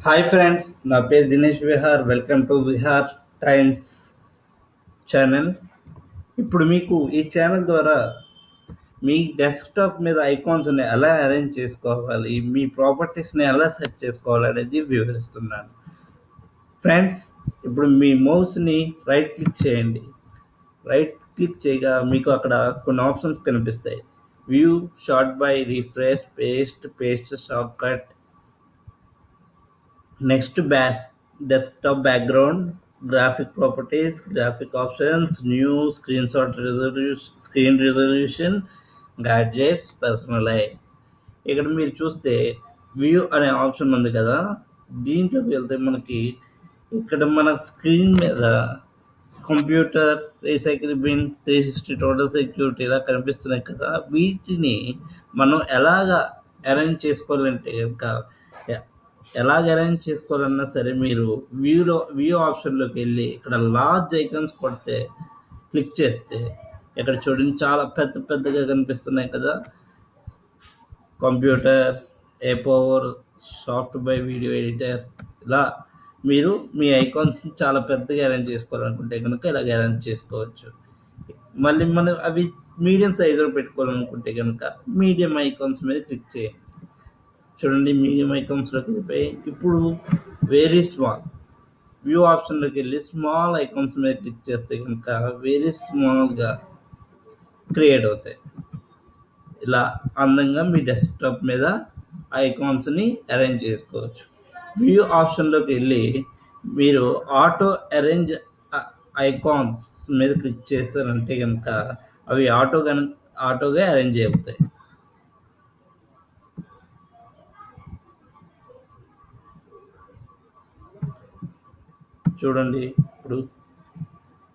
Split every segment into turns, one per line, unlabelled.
Hi friends, నా పేరు Dinesh Vihar. Welcome to Vihar times channel. ఇప్పుడు మీకు ఈ ఛానల్ ద్వారా మీ డెస్క్టాప్ మీద ఐకాన్స్ని ఎలా అరేంజ్ చేసుకోవాలి, మీ ప్రాపర్టీస్ని ఎలా సెట్ చేసుకోవాలి అనేది వివరిస్తున్నాను. ఫ్రెండ్స్, ఇప్పుడు మీ మౌస్ని రైట్ క్లిక్ చేయండి. రైట్ క్లిక్ చేయగా మీకు అక్కడ కొన్ని ఆప్షన్స్ కనిపిస్తాయి. View, sort by, refresh, paste shortcut, next desktop background, graphic properties, graphic options, new screen resolution, gadgets, personalize. ఇక్కడ మీరు చూస్తే వ్యూ అనే ఆప్షన్ ఉంది కదా, దీంట్లోకి వెళ్తే మనకి ఇక్కడ మన స్క్రీన్ మీద computer, recycle bin, 360 total security ఇలా కనిపిస్తున్నాయి కదా. వీటిని మనం అరేంజ్ చేసుకోవాలంటే కనుక చేసుకోవాలన్నా సరే మీరు వ్యూ ఆప్షన్లోకి వెళ్ళి ఇక్కడ లార్జ్ ఐకాన్స్ కొడితే క్లిక్ చేస్తే ఇక్కడ చూడండి చాలా పెద్ద పెద్దగా కనిపిస్తున్నాయి కదా. Computer, A power, soft by video editor, ఇలా మీరు మీ ఐకాన్స్ని చాలా పెద్దగా అరేంజ్ చేసుకోవాలనుకుంటే కనుక ఇలాగ అరేంజ్ చేసుకోవచ్చు. మళ్ళీ మనం అవి మీడియం సైజులో పెట్టుకోవాలనుకుంటే కనుక మీడియం ఐకాన్స్ మీద క్లిక్ చేయండి. చూడండి, మీడియం ఐకాన్స్లోకి వెళ్ళిపోయి ఇప్పుడు వెరీ స్మాల్ వ్యూ ఆప్షన్లోకి వెళ్ళి స్మాల్ ఐకాన్స్ మీద క్లిక్ చేస్తే కనుక వెరీ స్మాల్గా క్రియేట్ అవుతాయి. ఇలా అందంగా మీ డెస్క్టాప్ మీద ఐకాన్స్ని అరేంజ్ చేసుకోవచ్చు. వ్యూ ఆప్షన్లోకి వెళ్ళి మీరు ఆటో అరేంజ్ ఐకాన్స్ మీద క్లిక్ చేస్తారంటే కనుక అవి ఆటోగా అరేంజ్ అవుతాయి. చూడండి,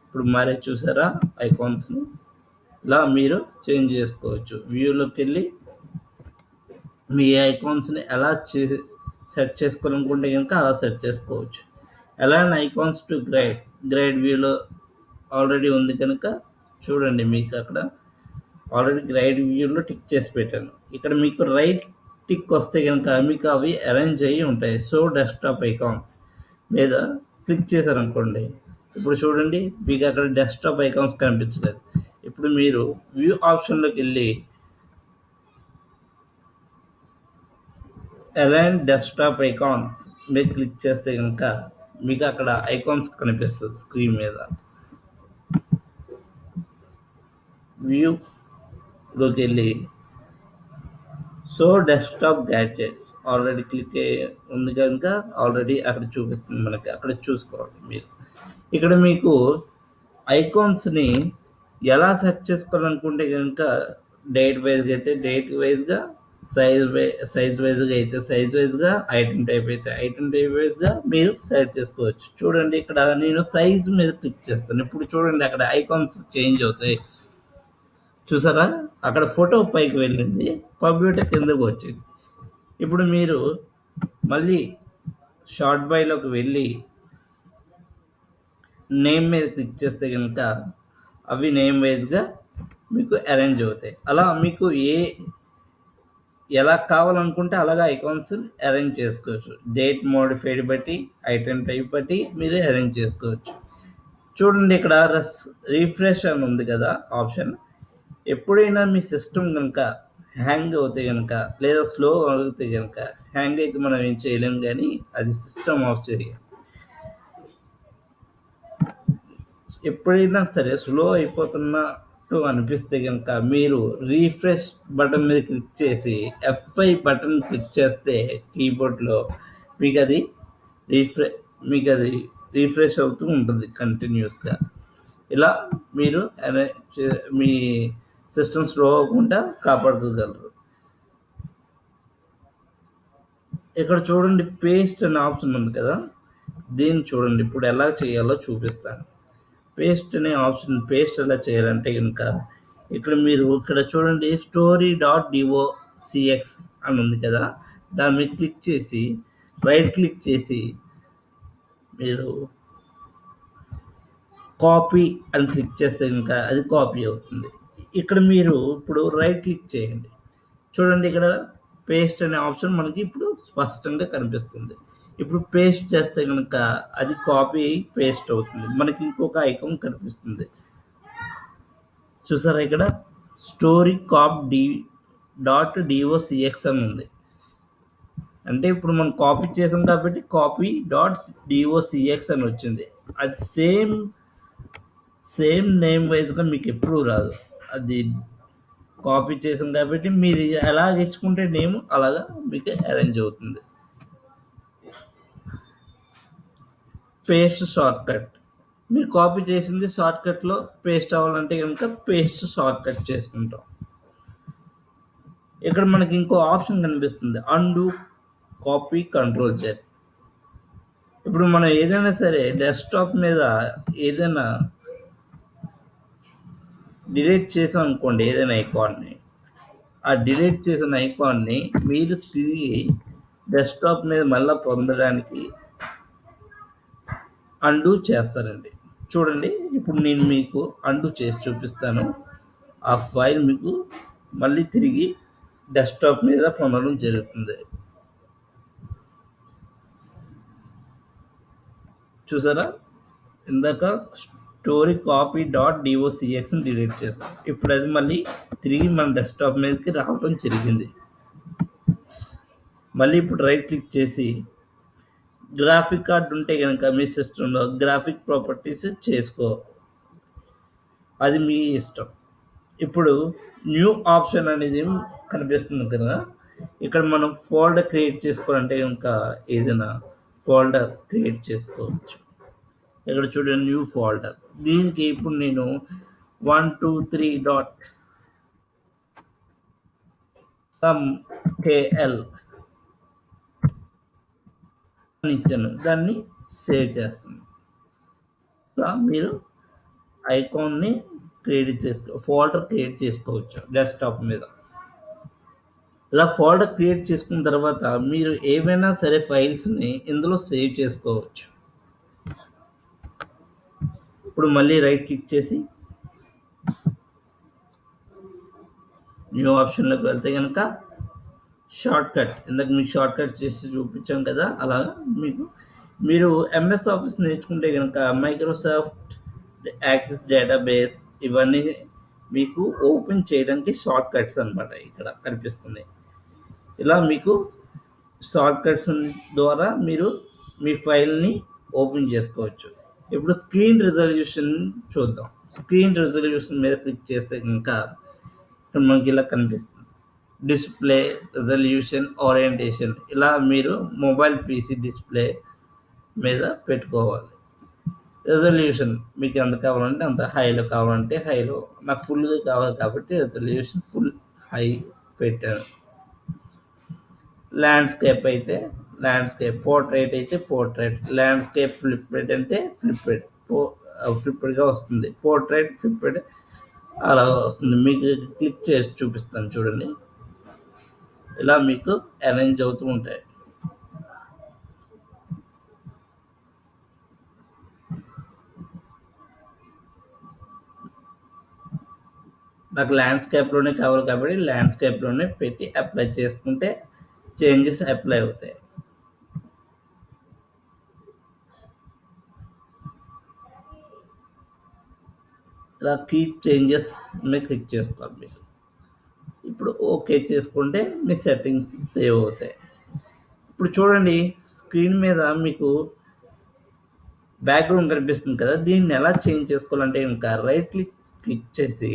ఇప్పుడు మారే చూసారా ఐకాన్స్ని. ఇలా మీరు చేంజ్ చేసుకోవచ్చు. వ్యూలోకి వెళ్ళి మీ ఐకాన్స్ని ఎలా సెట్ చేసుకోవాలనుకుంటే కనుక అలా సెట్ చేసుకోవచ్చు. అలానే ఐకాన్స్ టు గ్రైడ్ వ్యూలో ఆల్రెడీ ఉంది కనుక చూడండి, మీకు అక్కడ ఆల్రెడీ గ్రైడ్ వ్యూలో టిక్ చేసి పెట్టాను. ఇక్కడ మీకు రైట్ టిక్ వస్తే కనుక మీకు అవి అరేంజ్ అయ్యి ఉంటాయి. సో డెస్క్టాప్ ఐకాన్స్ మీద క్లిక్ చేశారనుకోండి, ఇప్పుడు చూడండి మీకు అక్కడ డెస్క్టాప్ ఐకాన్స్ కనిపించలేదు. ఇప్పుడు మీరు వ్యూ ఆప్షన్లోకి వెళ్ళి అలైన్ డెస్క్టాప్ ఐకాన్స్ మీద క్లిక్ చేస్తే కనుక మీకు అక్కడ ఐకాన్స్ కనిపిస్తుంది స్క్రీన్ మీద. వ్యూలోకి వెళ్ళి so desktop gadgets already click ఉంది కనుక ఆల్రెడీ అక్కడ చూపిస్తుంది మనకి, అక్కడ చూసుకోవాలి మీరు. ఇక్కడ మీకు ఐకాన్స్ని ఎలా సెట్ చేసుకోవాలనుకుంటే కనుక డేట్ వైజ్గా అయితే డేట్ వైజ్గా, సైజ్ వైజ్గా అయితే సైజ్ వైజ్గా, ఐటమ్ టైప్ అయితే ఐటమ్ టైప్ వైజ్గా మీరు సెలెక్ట్ చేసుకోవచ్చు. చూడండి, ఇక్కడ నేను సైజ్ మీద క్లిక్ చేస్తాను. ఇప్పుడు చూడండి అక్కడ ఐకాన్స్ చేంజ్ అవుతాయి. చూసారా, అక్కడ ఫోటో పైకి వెళ్ళింది, కంప్యూటర్ కిందకు వచ్చింది. ఇప్పుడు మీరు మళ్ళీ షార్ట్ బైలోకి వెళ్ళి నేమ్ మీద క్లిక్ చేస్తే కనుక అవి నేమ్ వైజ్గా మీకు అరేంజ్ అవుతాయి. అలా మీకు ఎలా కావాలనుకుంటే అలాగా ఐకాన్స్ అరేంజ్ చేసుకోవచ్చు. డేట్ మోడిఫైడ్ బట్టి, ఐటమ్ టైప్ బట్టి మీరు అరేంజ్ చేసుకోవచ్చు. చూడండి, ఇక్కడ రిఫ్రెష్ అని ఉంది కదా ఆప్షన్. ఎప్పుడైనా మీ సిస్టమ్ కనుక హ్యాంగ్ అవుతే కనుక లేదా స్లో అవుతే కనుక, హ్యాంగ్ అయితే మనం ఏం చేయలేం కానీ అది సిస్టమ్ ఆఫ్ చేయాలి. ఎప్పుడైనా సరే స్లో అయిపోతున్నట్టు అనిపిస్తే కనుక మీరు రీఫ్రెష్ బటన్ మీద క్లిక్ చేసి F5 బటన్ క్లిక్ చేస్తే కీబోర్డ్లో మీకు అది రీఫ్రెష్ అవుతూ ఉంటుంది కంటిన్యూస్గా. ఇలా మీరు మీ సిస్టమ్ స్లో అవ్వకుండా కాపాడుకోగలరు. ఇక్కడ చూడండి, పేస్ట్ అనే ఆప్షన్ ఉంది కదా, దీన్ని చూడండి ఇప్పుడు ఎలా చేయాలో చూపిస్తాను. పేస్ట్ అనే ఆప్షన్ పేస్ట్ ఎలా చేయాలంటే కనుక ఇక్కడ చూడండి, story.docx అని ఉంది కదా, దాని మీద క్లిక్ చేసి రైట్ క్లిక్ చేసి మీరు కాపీ అని క్లిక్ చేస్తే కనుక అది కాపీ అవుతుంది. ఇక్కడ మీరు ఇప్పుడు రైట్ క్లిక్ చేయండి. చూడండి, ఇక్కడ పేస్ట్ అనే ఆప్షన్ మనకి ఇప్పుడు స్పష్టంగా కనిపిస్తుంది. ఇప్పుడు పేస్ట్ చేస్తే గనుక అది కాపీ అయ్యి పేస్ట్ అవుతుంది. మనకి ఇంకొక ఐకాన్ కనిపిస్తుంది. చూసారా ఇక్కడ? Story copy dot DOCX అని ఉంది. అంటే ఇప్పుడు మనం కాపీ చేసాం కాబట్టి కాపీ డాట్ డిఓసిఎక్స్ అని వచ్చింది. అది సేమ్ నేమ్ వైజ్‌గా మీకెప్పుడూ రాదు. అది కాపీ చేసాం కాబట్టి మీరు ఎలాగ ఇచ్చుకుంటే నేమ్ అలాగా మీకు అరేంజ్ అవుతుంది. Paste shortcut. మీరు కాపీ చేసింది షార్ట్‌కట్‌లో పేస్ట్ అవ్వాలంటే గనుక పేస్ట్ షార్ట్‌కట్ చేసుకుంటాం. ఇక్కడ మనకి ఇంకో ఆప్షన్ కనిపిస్తుంది. Undo copy control Z. ఇప్పుడు మనం ఏదైనా సరే డెస్క్‌టాప్ మీద ఏదైనా డిలీట్ చేసాం అనుకోండి ఏదైనా ఐకాన్‌ని. ఆ డిలీట్ చేసిన ఐకాన్‌ని మీరు తిరిగి డెస్క్‌టాప్ మీద మళ్ళా పొందడానికి అన్‌డూ చేస్తారండి. చూడండి ఇప్పుడు నేను మీకు అన్‌డూ చేసి చూపిస్తాను. ఆ ఫైల్ మీకు మళ్ళీ తిరిగి డెస్క్‌టాప్ మీద పొందడం జరుగుతుంది. చూసారా? ఇందాక స్టోరీ కాపీ డాట్ డిఓసిఎక్స్‌ని డిలీట్ చేసాం. ఇప్పుడు అది మళ్ళీ తిరిగి మన డెస్క్‌టాప్ మీదకి రావడం జరిగింది. మళ్ళీ ఇప్పుడు రైట్ క్లిక్ చేసి గ్రాఫిక్ కార్డ్ ఉంటే గనక మీ సిస్టమ్‌లో గ్రాఫిక్ ప్రాపర్టీస్ చేసుకో. అది మీ ఇష్టం. ఇప్పుడు న్యూ ఆప్షన్ అనేది కనిపిస్తుంది కదా! ఇక్కడ మనం ఫోల్డర్ క్రియేట్ చేసుకోవాలంటే గనుక ఏదైనా ఫోల్డర్ క్రియేట్ చేసుకోవచ్చు. ఇక్కడ చూడండి న్యూ ఫోల్డర్. దీనికి ఇప్పుడు నేను 1, 2, 3 డాట్ సమ్ కేఎల్ అని ఇచ్చాను. దాన్ని సేవ్ చేస్తాను. ఇలా మీరు ఐకాన్‌ని ఫోల్డర్ క్రియేట్ చేసుకోవచ్చు డెస్క్‌టాప్ మీద. ఇలా ఫోల్డర్ క్రియేట్ చేసుకున్న తర్వాత మీరు ఏవైనా సరే ఫైల్స్‌ని ఇందులో సేవ్ చేసుకోవచ్చు. ఇప్పుడు మళ్ళీ రైట్ క్లిక్ చేసి న్యూ ఆప్షన్‌లోకి వెళ్తే గనక షార్ట్‌కట్ ఇందాక మీకు షార్ట్‌కట్ చేసి చూపించాం కదా! అలాగా మీరు ఎంఎస్ ఆఫీస్ నేర్చుకుంటే గనక మైక్రోసాఫ్ట్ యాక్సెస్ డేటాబేస్ ఇవన్నీ మీకు ఓపెన్ చేయడానికి షార్ట్‌కట్స్ అనమాట ఇక్కడ కనిపిస్తున్నాయి. ఇలా మీకు షార్ట్‌కట్స్ ద్వారా మీరు మీ ఫైల్‌ని ఓపెన్ చేసుకోవచ్చు. ఇప్పుడు స్క్రీన్ రిజల్యూషన్ చూద్దాం. స్క్రీన్ రిజల్యూషన్ మీద క్లిక్ చేస్తే గనక ఇక్కడ మనకి ఇలా కనిపిస్తుంది. డిస్‌ప్లే, రిజల్యూషన్, ఓరియంటేషన్ ఇలా మీరు మొబైల్ పీసీ డిస్‌ప్లే మీద పెట్టుకోవాలి. రిజల్యూషన్ మీకు ఎంత కావాలంటే అంత హైలో కావాలంటే హైలో. నాకు ఫుల్‌గా కావాలి కాబట్టి రిజల్యూషన్ ఫుల్ హై పెట్టాను. ల్యాండ్‌స్కేప్ అయితే ల్యాండ్‌స్కేప్, పోర్ట్రైట్ అయితే పోర్ట్రైట్, ల్యాండ్‌స్కేప్ ఫ్లిప్పెడ్ అంటే ఫ్లిప్పెడ్ ఫ్లిప్పెడ్‌గా వస్తుంది. పోర్ట్రైట్, ఫ్లిప్పెడ్ అలా వస్తుంది. మీకు క్లిక్ చేసి చూపిస్తాను చూడండి. ఇలా మీకు అరేంజ్ అవుతూ ఉంటాయి. నాకు ల్యాండ్‌స్కేప్‌లోనే కావాలి కాబట్టి ల్యాండ్‌స్కేప్‌లోనే పెట్టి అప్లై చేసుకుంటే చేంజెస్ అప్లై అవుతాయి. ఇలా కీప్ చేంజెస్ మీద క్లిక్ చేసుకోవాలి మీరు. ఇప్పుడు ఓకే చేసుకుంటే మీ సెట్టింగ్స్ సేవ్ అవుతాయి. ఇప్పుడు చూడండి స్క్రీన్ మీద మీకు బ్యాక్‌గ్రౌండ్ కనిపిస్తుంది కదా! దీన్ని ఎలా చేంజ్ చేసుకోవాలంటే ఇంకా రైట్ క్లిక్ చేసి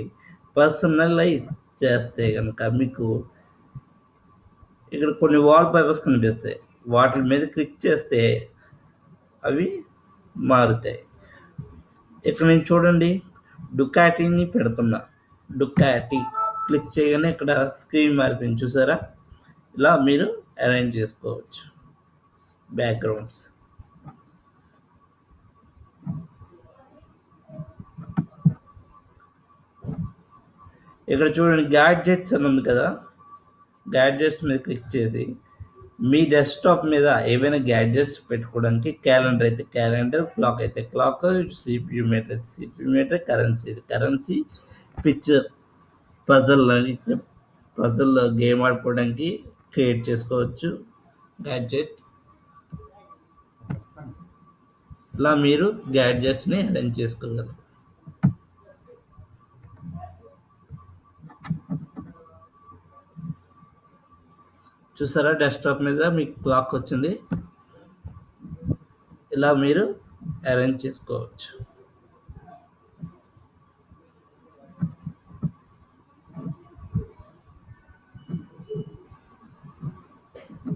పర్సనలైజ్ చేస్తే గనక మీకు ఇక్కడ కొన్ని వాల్ పేపర్స్ కనిపిస్తాయి. వాటి మీద క్లిక్ చేస్తే అవి మారుతాయి. ఇక్కడ నేను చూడండి డుకాటీని పెడుతున్నా. డుకాటీ క్లిక్ చేయగానే ఇక్కడ స్క్రీన్ మారిపోయింది చూసారా? ఇలా మీరు అరేంజ్ చేసుకోవచ్చు బ్యాక్‌గ్రౌండ్స్. ఇక్కడ చూడండి గ్యాడ్జెట్స్ అని ఉంది కదా! గ్యాడ్జెట్స్ మీద క్లిక్ చేసి మీ డెస్క్‌టాప్ మీద ఏవైనా గ్యాడ్జెట్స్ పెట్టుకోవడానికి క్యాలెండర్ అయితే క్యాలెండర్, క్లాక్ అయితే క్లాక్, సీపీయూ మీటర్ అయితే సీపీయూ మీటర్, కరెన్సీ అయితే కరెన్సీ, పిక్చర్ పజిల్ అయితే పజిల్ గేమ్ ఆడుకోవడానికి క్రియేట్ చేసుకోవచ్చు గ్యాడ్జెట్. ఇలా మీరు గ్యాడ్జెట్స్ని అరేంజ్ చేసుకోగలరు. చూసారా, డెస్క్టాప్ మీద మీకు క్లాక్ వచ్చింది. ఇలా మీరు అరేంజ్ చేసుకోవచ్చు.